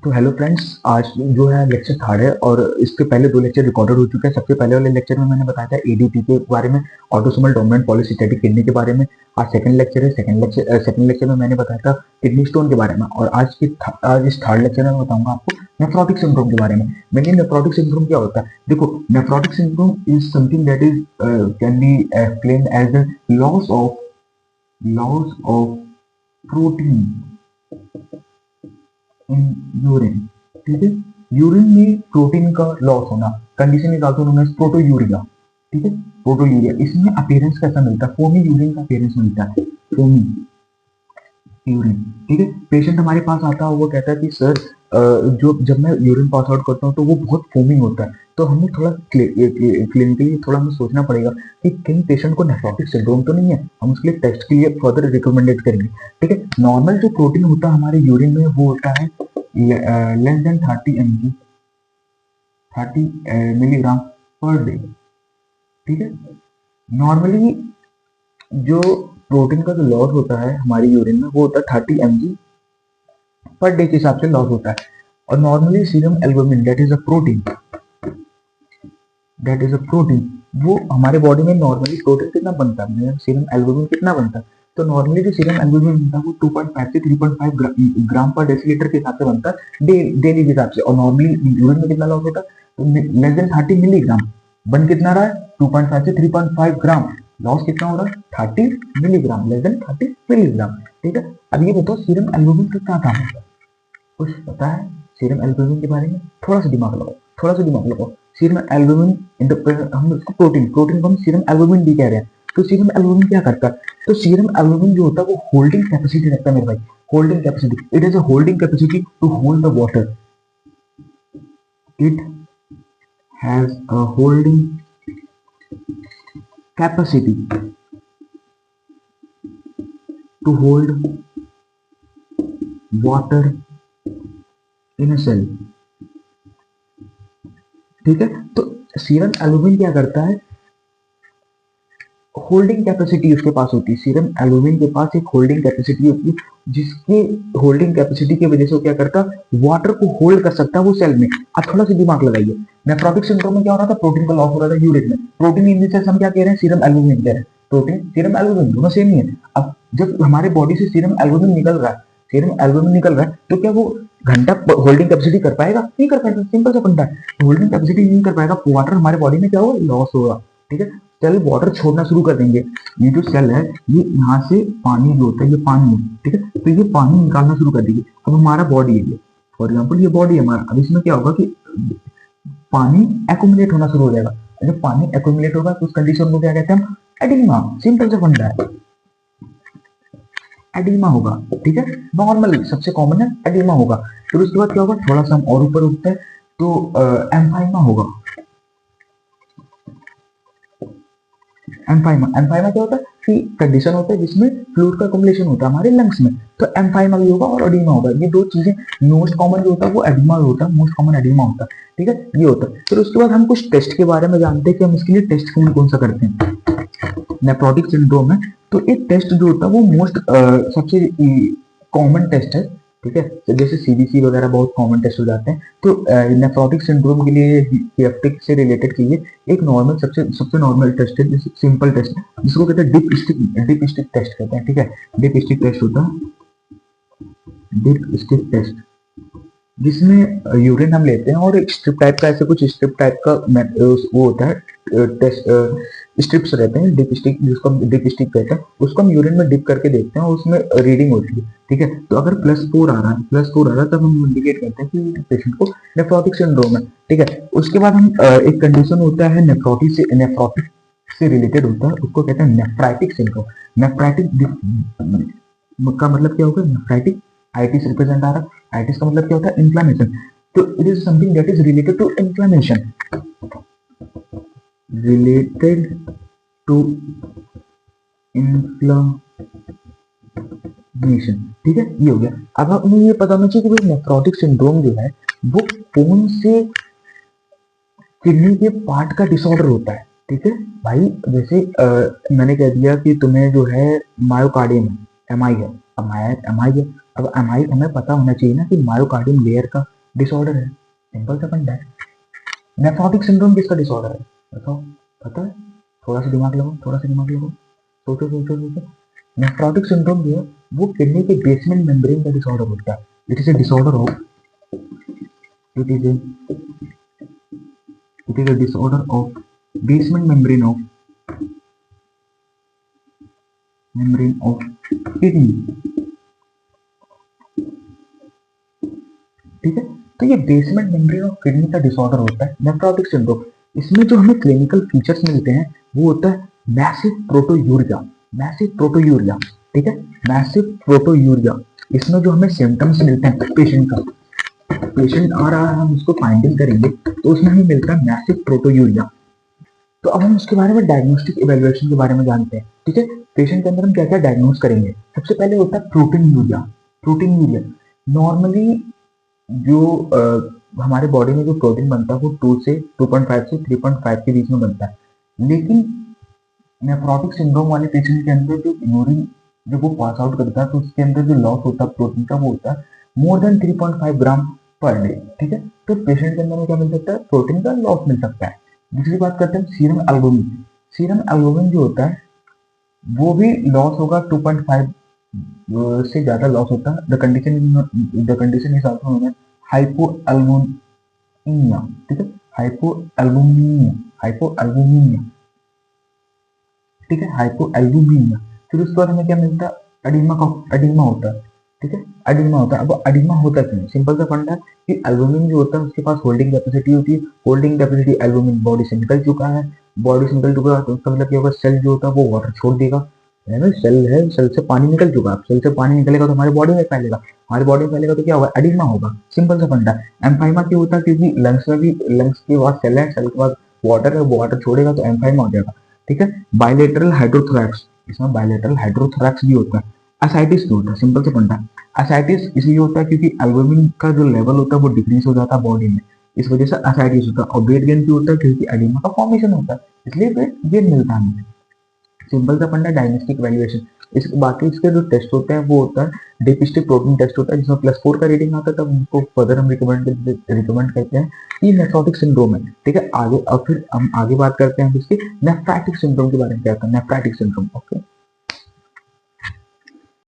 तो hello friends, आज जो है लेक्चर थर्ड है और इसके पहले दो लेक्चर रिकॉर्डेड हो चुके हैं। सबसे पहले वाले लेक्चर में मैंने बताया था एडीपी के बारे में, ऑटोसोमल डोमिनेंट पॉलीसिस्टेटिक किडनी के बारे में। आज सेकंड लेक्चर है। सेकंड लेक्चर में मैंने बताया था किडनी स्टोन के बारे में, और आज इस थर्ड लेक्चर में मैं बताऊंगा आपको नेफ्रोटिक सिंड्रोम के बारे में। मेनली नेफ्रोटिक सिंड्रोम क्या होता है? देखो, nephrotic syndrome is something that is can be explained as the loss of protein in urine. ठीक है, यूरिन में प्रोटीन का लॉस होना, condition is also known as proteinuria. ठीक है, प्रोटोयूरिया। इसमें अपीयरेंस कैसा मिलता है? फोमी यूरिन का अपीयरेंस मिलता है, फोमी यूरिन। ठीक है, पेशेंट हमारे पास आता है, वो कहता है कि सर जब मैं यूरिन पास आउट करता हूँ तो वो बहुत फोमिंग होता है। तो हमें थोड़ा क्लिनिकली थोड़ा हमें सोचना पड़ेगा कि कहीं पेशेंट को नेफ्रोटिक सिंड्रोम तो नहीं है। हम उसके लिए टेस्ट के लिए फर्दर रिकमेंडेड करेंगे। ठीक है, नॉर्मल जो प्रोटीन होता है हमारे यूरिन में वो होता है less than 30 milligram per day. ठीक है, नॉर्मली जो प्रोटीन का जो लॉस होता है हमारी यूरिन में वो होता है 30 mg पर डे के हिसाब से लॉस होता है। और normally serum albumin that is a protein, वो हमारे बॉडी में नॉर्मली प्रोटीन कितना बनता है, सीरम एल्बुमिन कितना बनता है? तो नॉर्मली जो सीरम एल्बुमिन बनता है वो 2.5 से 3.5 ग्राम पर डेसीलीटर के हिसाब से बनता है डेली के हिसाब से। और नॉर्मली यूरिन में कितना लॉस होता है? Less than 30 milligram. बन कितना रहा है? 2.5 से 3.5 ग्राम। लॉस कितना हो रहा है? 30 मिलीग्राम, लेस देन 30 मिलीग्राम। ठीक है, अब ये बताओ सीरम एल्बुमिन का क्या काम होता है? कुछ पता है सीरम एल्बुमिन के बारे में? थोड़ा सा दिमाग लगाओ, थोड़ा सा दिमाग लगाओ। सीरम एल्बुमिन हम इसको प्रोटीन को हम सीरम एल्बुमिन भी कह रहे हैं। तो सीरम एल्बुमिन क्या करता है? तो सीरम एल्बुमिन जो होता है वो होल्डिंग कैपेसिटी रखता है मेरे भाई, holding capacity. It is a holding capacity to hold the water. It has a holding capacity to hold water in a cell. ठीक है, तो सीरम एल्बुमिन क्या करता है? होल्डिंग कैपेसिटी उसके पास होती है। सीरम एल्बुमिन के पास एक होल्डिंग कैपेसिटी होती है, जिसकी होल्डिंग कैपेसिटी की वजह से वो क्या करता है? वाटर को होल्ड कर सकता है वो सेल में। अब थोड़ा सा दिमाग लगाइए, नेफ्रोटिक सिंड्रोम में क्या हो रहा था? प्रोटीन का लॉस हो रहा था यूरिन में। प्रोटीन इन द हम क्या कह रहे हैं? सीरम एल्बुमिन कह रहे हैं। प्रोटीन सीरम एल्बुमिन दोनों सेम ही है। अब जब हमारे बॉडी से सीरम एल्बुमिन निकल रहा है, तो क्या वो घंटा होल्डिंग कैपेसिटी कर पाएगा? नहीं कर पाएगा। सिंपल सा फंडा है, होल्डिंग कैपेसिटी नहीं कर पाएगा। वाटर हमारे बॉडी में क्या होगा? लॉस होगा। ठीक है, सेल वाटर छोड़ना शुरू कर देंगे। ये जो सेल है, ये यहाँ से पानी जो होता है, ये पानी है। ठीक है, तो ये पानी निकालना शुरू कर देंगे। अब हमारा बॉडी है, फॉर एग्जाम्पल ये बॉडी है हमारा। अब इसमें क्या होगा कि पानी एक्यूमुलेट होना शुरू हो जाएगा। जब पानी एक्यूमुलेट होगा तो उस कंडीशन को क्या कहते हैं हम? एडिमा। सिंपल सा फंडा है, एडिमा होगा। ठीक है, नॉर्मल सबसे कॉमन है, एडिमा होगा। फिर उसके बाद क्या होगा? थोड़ा सा हम और ऊपर उठते हैं तो एम्फाइमा होगा। एम्फाइमा क्या होता है कि कंडीशन होता है जिसमें फ्लूइड का अकुमुलेशन होता है हमारे लंग्स में। तो एम्फाइमा भी होगा और एडिमा होगा। ये दो चीजें मोस्ट कॉमन जो होता है वो एडिमा होता है, मोस्ट कॉमन एडिमा होता है। ठीक है, ये होता है। फिर उसके बाद हम कुछ टेस्ट के बारे में जानते हैं कि हम इसके लिए टेस्ट कौन सा करते हैं। नेफ्रोटिक सिंड्रोम है तो एक टेस्ट जो होता है वो मोस्ट सबसे कॉमन टेस्ट है। ठीक है, तो जैसे सीबीसी वगैरह बहुत कॉमन टेस्ट हो जाते हैं। तो नेफ्रोटिक सिंड्रोम के लिए पीएफटी से रिलेटेड चाहिए एक नॉर्मल सबसे सबसे नॉर्मल टेस्ट है, जैसे सिंपल टेस्ट जिसको कहते हैं डिप स्टिक टेस्ट कहते हैं। ठीक है, डिप स्टिक टेस्ट होता है, डिप स्टिक टेस्ट, जिसमें यूरिन हम लेते हैं और एक स्ट्रिप टाइप का, ऐसे कुछ स्ट्रिप टाइप का वो होता है टेस्ट, स्ट्रिप्स रहते हैं डिप स्टिक, जिसको हम डिप स्टिक कहते हैं। उसको हम यूरिन में डिप करके देखते हैं और उसमें रीडिंग होती है। ठीक है, तो अगर +4 आ रहा है तब हम इंडिकेट करते हैं कि पेशेंट को नेफ्रोटिक सिंड्रोम है। ठीक है, उसके बाद हम एक कंडीशन होता है नेफ्रोटिक से रिलेटेड होता है, उसको कहते हैं नेफ्राइटिक सिंड्रोम। नेफ्राइटिक का मतलब क्या होगा? नेफ्राइटिक, आईटी से रिप्रेजेंट आ रहा है। आइटिस का मतलब क्या होता है? इन्फ्लेमेशन। तो it is something that is related to inflammation, related to inflammation. ठीक है, ये हो गया। अब हमें ये पता होना चाहिए कि भाई नेफ्रोटिक सिंड्रोम जो है वो कौन से किडनी के पार्ट का डिसऑर्डर होता है। ठीक है भाई, जैसे मैंने कह दिया कि तुम्हें जो है मायोकार्डियम एमआई है। अब एमआई है, अब एमआई हमें पता होना चाहिए ना कि मायोकार्डियम लेयर का डिसऑर्डर है, सिंपल सा फंडा है। नेफ्रोटिक सिंड्रोम किसका डिसऑर्डर है बताओ, पता है? थोड़ा सा दिमाग लगाओ, थोड़ा सा दिमाग लगाओ, सोचो सोचो सोचो। नेफ्रोटिक सिंड्रोम जो है वो किडनी के बेसमेंट मेम्ब्रेन का डिसऑर्डर होता है। It is a disorder of it is a it is a disorder of basement membrane of kidney। ठीक है, तो ये बेसमेंट मेम्ब्रेन ऑफ किडनी का डिसऑर्डर होता है नेफ्रोटिक सिंड्रोम। इसमें जो हमें क्लिनिकल फीचर्स मिलते हैं वो होता है मैसिव प्रोटोयूरिया, मैसिव प्रोटोयूरिया। ठीक है, मैसिव प्रोटोयूरिया। इसमें जो हमें सिम्टम्स मिलते हैं पेशेंट का, पेशेंट आ रहा है हम उसको फाइंडिंग करेंगे तो उसमें हमें मिलता है मैसिव प्रोटोयूरिया। तो अब हम उसके बारे में डायग्नोस्टिक इवैल्यूएशन के बारे में जानते हैं। ठीक है, पेशेंट के अंदर हम क्या क्या डायग्नोस करेंगे। सबसे पहले होता है protein urea. Protein urea normally जो हमारे बॉडी में जो प्रोटीन बनता है वो 2 से 2.5 से 3.5 के बीच में बनता है, लेकिन नेफ्रोटिक सिंड्रोम वाले पेशेंट के अंदर जो यूरिन जब वो पास आउट करता है तो उसके अंदर जो लॉस होता है प्रोटीन का वो होता है मोर देन 3.5 ग्राम पर डे। ठीक है, तो पेशेंट के अंदर में क्या मिल सकता है, प्रोटीन का लॉस मिल सकता है। दूसरी बात करते हैं सीरम एल्बुमिन। सीरम एल्बुमिन जो होता है वो भी लॉस होगा 2.5 से ज्यादा लॉस होता है। The condition is also known as hypoalbuminemia. ठीक है, हाइपोएल्बुमिनिया, हाइपोएल्बुमिनिया। ठीक है, हाइपोएल्बुमिनिया। फिर उसके बाद हमें क्या मिलता है, एडिमा का एडिमा होता है। ठीक है, एडिमा होता है। अब एडिमा होता क्यों, सिंपल सा फंडा है कि एल्बुमिन जो होता है उसके पास होल्डिंग कैपेसिटी होती है। होल्डिंग कैपेसिटी एल्बुमिन बॉडी से निकल चुका है, बॉडी से निकल चुका है तो उसका मतलब क्या होगा, सेल जो होता है वो वाटर छोड़ देगा। है ना, सेल है, सेल से पानी निकल चुका है, सेल से पानी निकलेगा तो हमारे बॉडी में फैलेगा, हमारी बॉडी में फैलेगा तो क्या होगा, एडिमा होगा। सिंपल सा फंडा है। एम्फाइमा क्यों होता है, क्योंकि लंग्स में भी, लंग्स के बाद सेल है, सेल के बाद वाटर है, वाटर छोड़ेगा तो एम्फाइमा हो जाएगा। ठीक है, बायलेटरल हाइड्रोथोरैक्स, इसमें बायलेटरल हाइड्रोथोरैक्स भी होता है। एसाइटिस क्यों होता है, सिंपल से फंडा है। एसाइटिस इसलिए होता है क्योंकि एल्बुमिन का जो लेवल होता है वो डिक्रीज हो जाता है बॉडी में, इस वजह से एसाइटिस होता है। और वेट गेन क्यों होता है, क्योंकि एडिमा का फॉर्मेशन होता है, इसलिए वेट गेन मिलता है हमें। सिंपल सा फंडा, डायग्नोस्टिक वैल्यूएशन। इस बाकी इसके जो टेस्ट होते हैं वो होता है डिपिस्टिक प्रोटीन टेस्ट होता है, जिसमें +4 का रीडिंग आता है, तब उनको फर्दर हम रिकमेंड करते हैं कि नेफ्रोटिक सिंड्रोम है। ठीक है, आगे अब फिर हम आगे बात करते हैं इसके नेफ्राइटिक सिंड्रोम के बारे में। क्या होता है नेफ्राइटिक सिंड्रोम, ओके।